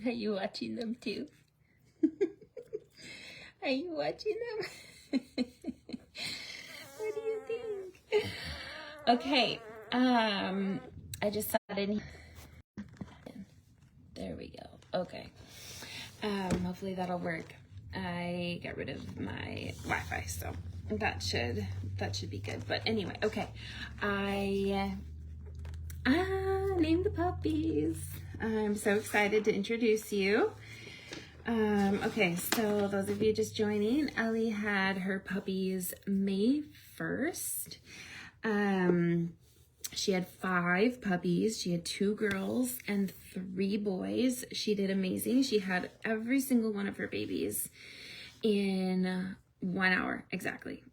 Are you watching them too? Are you watching them? What do you think? Okay, I just sat in. There we go. Okay. Hopefully that'll work. I got rid of my Wi-Fi, so that should be good. But anyway, okay. I named the puppies. I'm so excited to introduce you. Okay, so those of you just joining, Ellie had her puppies May 1st. She had 5 puppies. She had 2 girls and 3 boys. She did amazing. She had every single one of her babies in 1 hour exactly.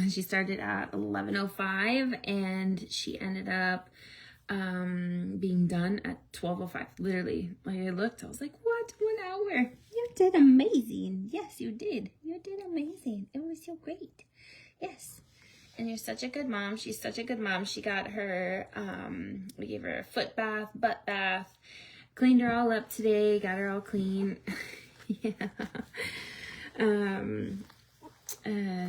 She started at 11:05 and she ended up being done at 12:05. Literally, like I looked, I was like, what? 1 hour? You did amazing. Yes, you did. You did amazing. It was so great. Yes. And you're such a good mom. She's such a good mom. She got her, we gave her a foot bath, butt bath, cleaned her all up today, got her all clean. Yeah.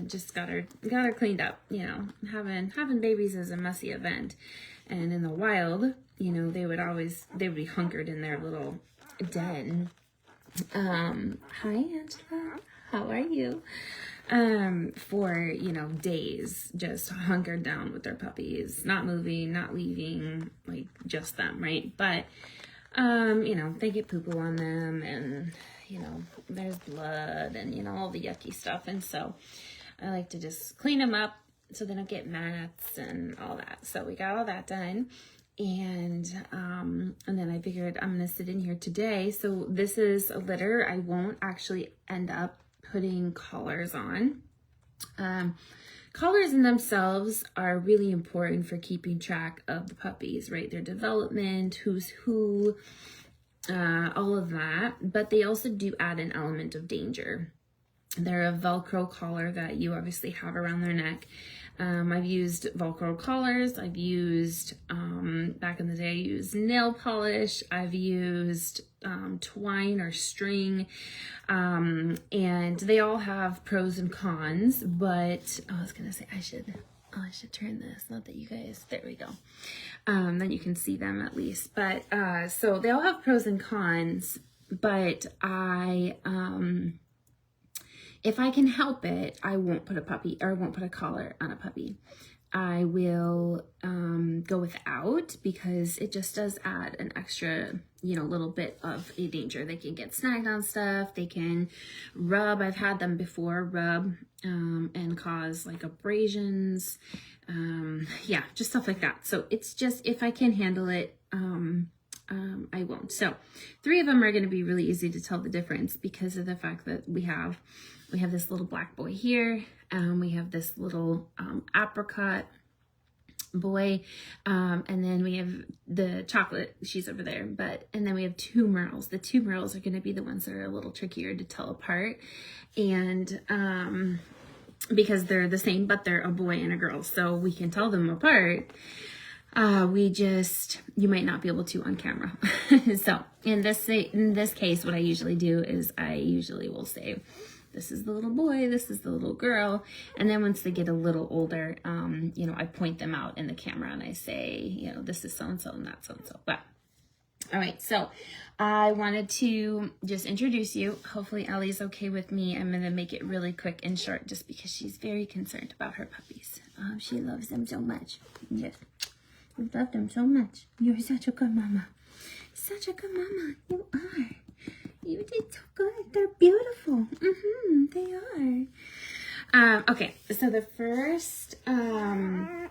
Just got her cleaned up, you know. Having babies is a messy event. And in the wild, you know, they would be hunkered in their little den. Hi Angela, how are you? For, you know, days, just hunkered down with their puppies, not moving, not leaving, like just them, right? But, you know, they get poo-poo on them and, you know, there's blood and, you know, all the yucky stuff. And so I like to just clean them up so they don't get mats and all that. So we got all that done. And then I figured I'm going to sit in here today. So this is a litter. I won't actually end up putting collars on. Collars in themselves are really important for keeping track of the puppies, right? Their development, who's who, all of that. But they also do add an element of danger. They're a Velcro collar that you obviously have around their neck. I've used Velcro collars. I've used, back in the day, I used nail polish. I've used twine or string. And they all have pros and cons, but I was going to say I should turn this. Not that you guys, there we go. Then you can see them at least. But, so they all have pros and cons, but if I can help it, I won't put a collar on a puppy. I will go without because it just does add an extra, you know, little bit of a danger. They can get snagged on stuff. They can rub. I've had them before rub and cause like abrasions. Yeah, just stuff like that. So it's just, if I can handle it, I won't. So 3 of them are going to be really easy to tell the difference because of the fact that we have this little black boy here. We have this little apricot boy. And then we have the chocolate. She's over there. And then we have 2 merles. The 2 merles are going to be the ones that are a little trickier to tell apart. And because they're the same, but they're a boy and a girl. So we can tell them apart. You might not be able to on camera. So in this case, what I usually do is I usually will say, this is the little boy, this is the little girl. And then once they get a little older, you know, I point them out in the camera and I say, you know, this is so-and-so and that's so-and-so. But all right, so I wanted to just introduce you. Hopefully Ellie's okay with me. I'm going to make it really quick and short just because she's very concerned about her puppies. She loves them so much. Yes. We love them so much. You're such a good mama. Such a good mama. You are. You did so good. They're beautiful. They are. Okay, so the first one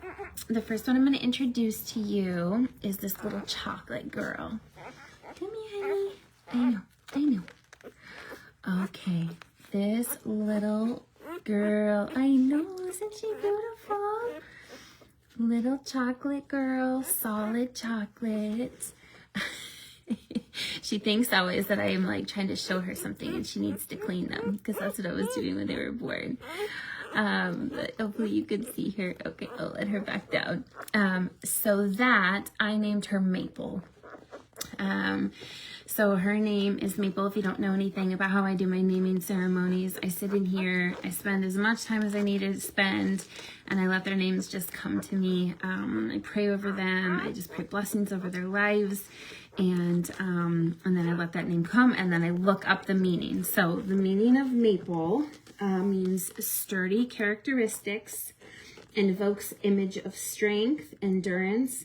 I'm going to introduce to you is this little chocolate girl. Come here, honey. I know. Okay, this little girl. I know, isn't she beautiful? Little chocolate girl, solid chocolate. She thinks always that I am like trying to show her something and she needs to clean them because that's what I was doing when they were born. But hopefully you can see her. Okay, I'll let her back down. So that I named her Maple. So her name is Maple. If you don't know anything about how I do my naming ceremonies, I sit in here, I spend as much time as I need to spend, and I let their names just come to me. I pray over them. I just pray blessings over their lives. And then I let that name come, and then I look up the meaning. So the meaning of Maple means sturdy characteristics, invokes image of strength, endurance,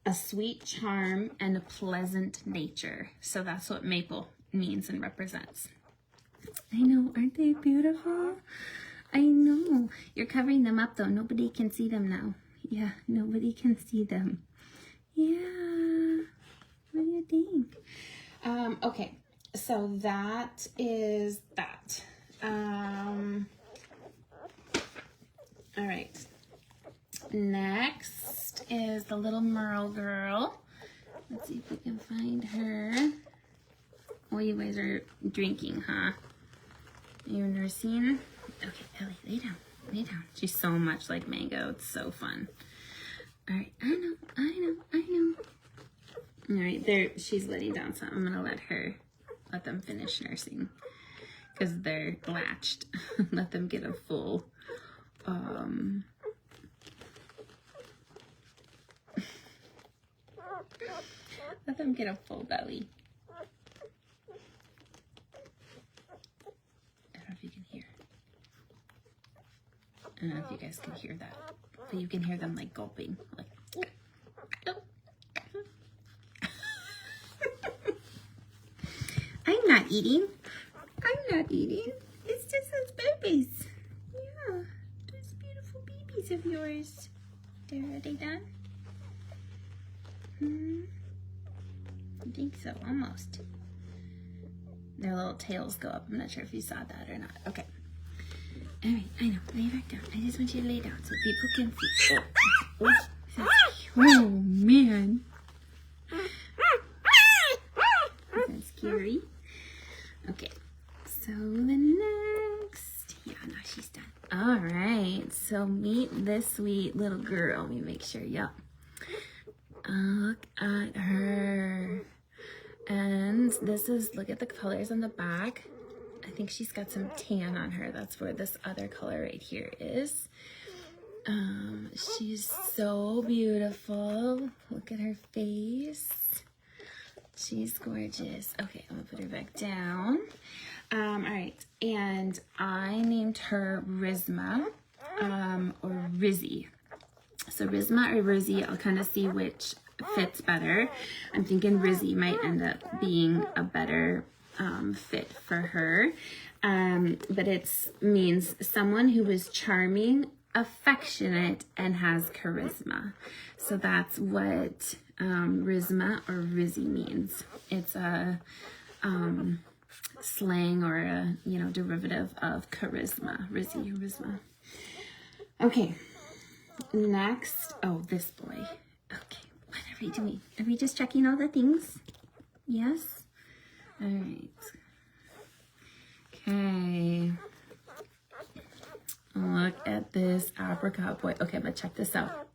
a sweet charm, and a pleasant nature. So that's what Maple means and represents. I know, aren't they beautiful? I know. You're covering them up though. Nobody can see them now. Yeah, nobody can see them. Yeah. What do you think? Okay, so that is that. All right. Next is the little Merle girl. Let's see if we can find her. Oh, you guys are drinking, huh? You're nursing? Okay, Ellie, lay down. Lay down. She's so much like Mango. It's so fun. All right, I know. All right, there. She's letting down some. I'm gonna let them finish nursing because they're latched. Let them get a full. Let them get a full belly. I don't know if you can hear. I don't know if you guys can hear that, but you can hear them like gulping, like. I'm not eating. It's just those babies. Yeah, those beautiful babies of yours. Are they done? I think so, almost. Their little tails go up. I'm not sure if you saw that or not. Okay. All right, I know. Lay back down. I just want you to lay down so people can see. Oh man. Isn't that scary? Okay. So the next. Yeah, now she's done. All right. So meet this sweet little girl. Let me make sure. Yep. Look at her. And this is, look at the colors on the back. I think she's got some tan on her. That's where this other color right here is. She's so beautiful. Look at her face. She's gorgeous. Okay, I'm gonna put her back down. All right, and I named her Rizma, or Rizzy. So Rizma or Rizzy, I'll kind of see which fits better. I'm thinking Rizzy might end up being a better fit for her. But it means someone who is charming, affectionate, and has charisma. So that's what Rizma or Rizzy means. It's a slang or a derivative of charisma. Rizzy or Rizma. Okay. Next, oh, this boy. Okay, what are we doing? Are we just checking all the things? Yes? All right. Okay. Look at this apricot boy. Okay, but check this out.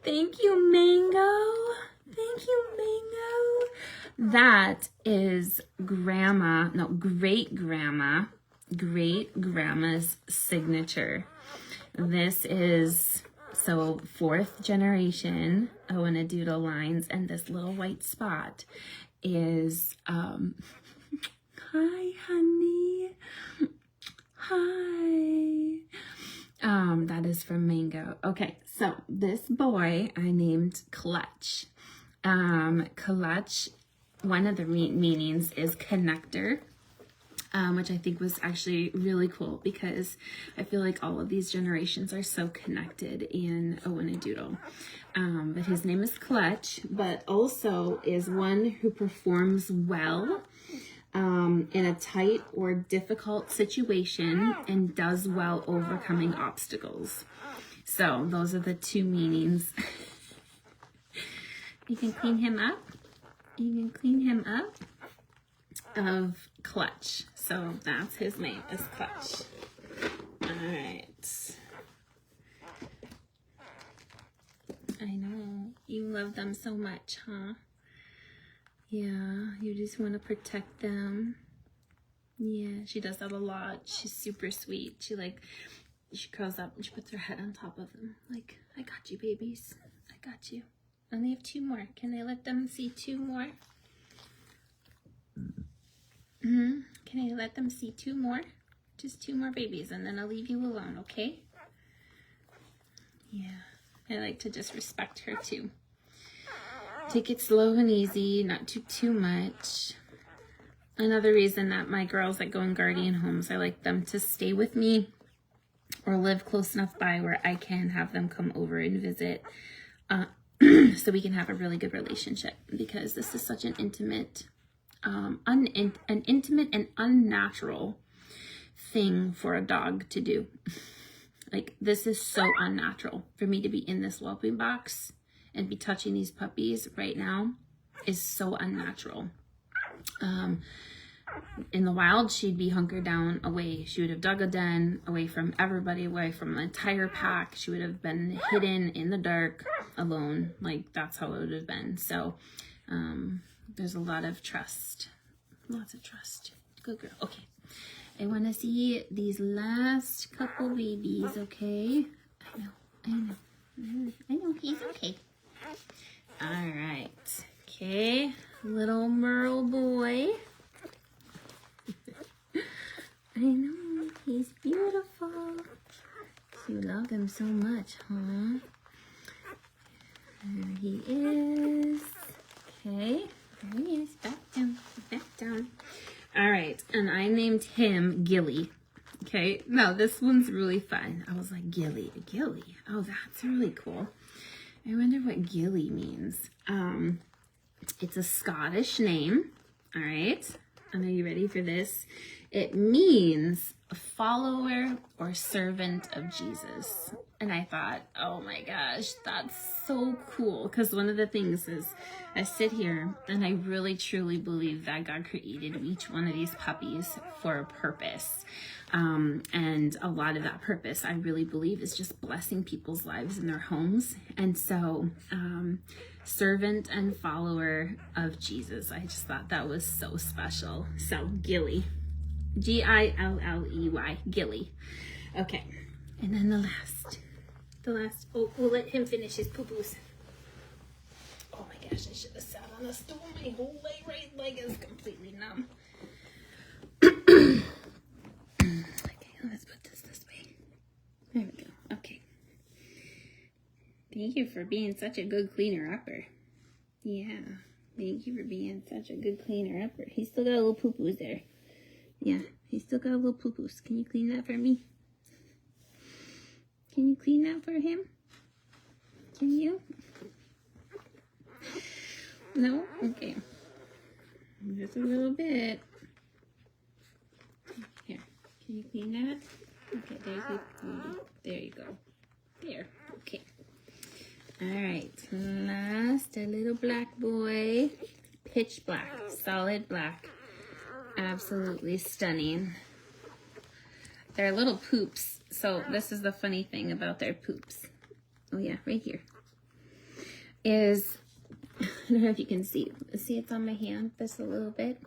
Thank you, Mango. Thank you, Mango. That is great-grandma's signature. This is, so 4th generation Owen-a-Doodle lines, and this little white spot is, hi, honey. Hi. That is from Mango. Okay, so this boy I named Clutch. Clutch, one of the meanings is connector. Which I think was actually really cool because I feel like all of these generations are so connected in Owen-a-Doodle. But his name is Clutch, but also is one who performs well in a tight or difficult situation and does well overcoming obstacles. So those are the two meanings. You can clean him up. Of Clutch. So that's his name, is Clutch. All right. I know. You love them so much, huh? Yeah, you just want to protect them. Yeah, she does that a lot. She's super sweet. She curls up and she puts her head on top of them. Like, I got you, babies. I got you. And they have 2 more. Can I let them see 2 more? Can I let them see 2 more? Just 2 more babies, and then I'll leave you alone, okay? Yeah, I like to just respect her too. Take it slow and easy, not too much. Another reason that my girls that go in guardian homes, I like them to stay with me or live close enough by where I can have them come over and visit, so we can have a really good relationship, because this is such an intimate, intimate and unnatural thing for a dog to do. Like, this is so unnatural. For me to be in this whelping box and be touching these puppies right now is so unnatural. In the wild, she'd be hunkered down away. She would have dug a den away from everybody, away from the entire pack. She would have been hidden in the dark alone. Like, that's how it would have been. So there's a lot of trust. Lots of trust. Good girl. Okay. I want to see these last couple babies, okay? I know, he's okay. All right. Okay. Little Merle boy. I know, he's beautiful. You love him so much, huh? There he is. Okay, there he is. Back down, back down. All right, and I named him Gilly. Okay, now this one's really fun. I was like, Gilly. Oh, that's really cool. I wonder what Gilly means. It's a Scottish name. All right, and are you ready for this? It means a follower or servant of Jesus. And I thought, oh my gosh, that's so cool. Because one of the things is I sit here and I really truly believe that God created each one of these puppies for a purpose. And a lot of that purpose, I really believe, is just blessing people's lives in their homes. And so, servant and follower of Jesus. I just thought that was so special. So, Gilly. Gilley, Gilly. Okay, and then the last, oh, we'll let him finish his poo-poos. Oh my gosh, I should have sat on a stool. My whole right leg is completely numb. Okay, let's put this way. There we go, okay. Thank you for being such a good cleaner-upper. Yeah, thank you for being such a good cleaner-upper. He's still got a little poo-poos there. Yeah, he's still got a little poo-poos. Can you clean that for me? Can you clean that for him? Can you? No? Okay. Just a little bit. Here, can you clean that? Okay, there's your food. There you go. There, okay. All right, last, a little black boy. Pitch black, solid black. Absolutely stunning. They're little poops. So this is the funny thing about their poops. Oh yeah, right here. Is, I don't know if you can see. See, it's on my hand just a little bit.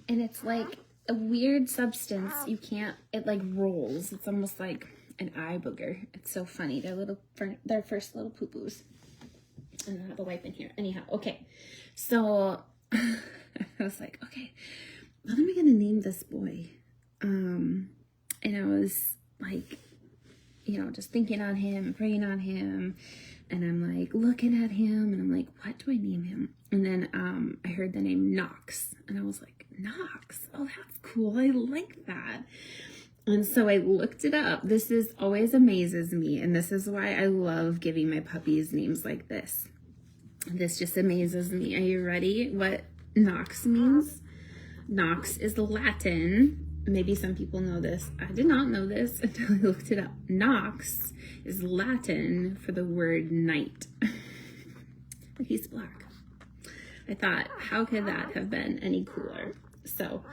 And it's like a weird substance. You can't, it like rolls. It's almost like an eye booger. It's so funny. They're first little poo-poos. And I have a wipe in here. Anyhow, okay. So I was like, okay, what am I gonna name this boy? And I was like, you know, just thinking on him and praying on him, and I'm like looking at him and I'm like, what do I name him? And then I heard the name Knox, and I was like, Knox, oh, that's cool, I like that. And so I looked it up. This is always amazes me, and this is why I love giving my puppies names like this. This just amazes me. Are you ready? What Knox means? Knox is Latin. Maybe some people know this. I did not know this until I looked it up. Knox is Latin for the word night. He's black. I thought, how could that have been any cooler? So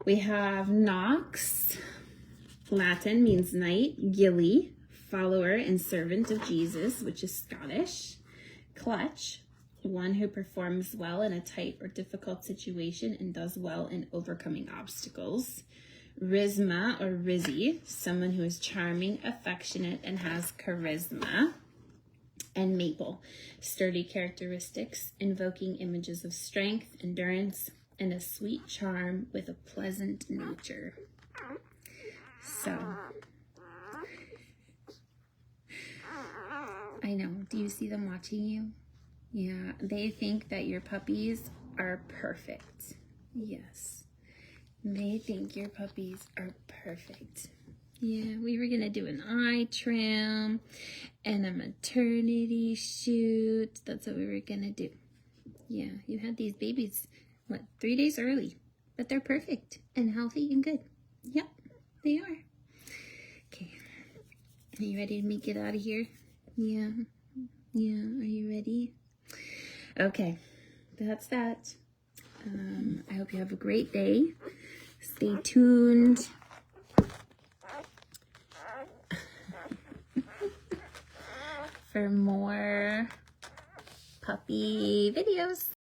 we have Knox. Latin means night. Gilly, follower and servant of Jesus, which is Scottish. Clutch, one who performs well in a tight or difficult situation and does well in overcoming obstacles. Rizma or Rizzy, someone who is charming, affectionate, and has charisma. And Maple, sturdy characteristics, invoking images of strength, endurance, and a sweet charm with a pleasant nature. So, I know, do you see them watching you? Yeah, they think that your puppies are perfect. Yes, they think your puppies are perfect. Yeah, we were gonna do an eye trim and a maternity shoot. That's what we were gonna do. Yeah, you had these babies, what, 3 days early, but they're perfect and healthy and good. Yep, they are. Okay, are you ready to make it out of here? Yeah, are you ready? Okay, that's that. I hope you have a great day. Stay tuned. For more puppy videos.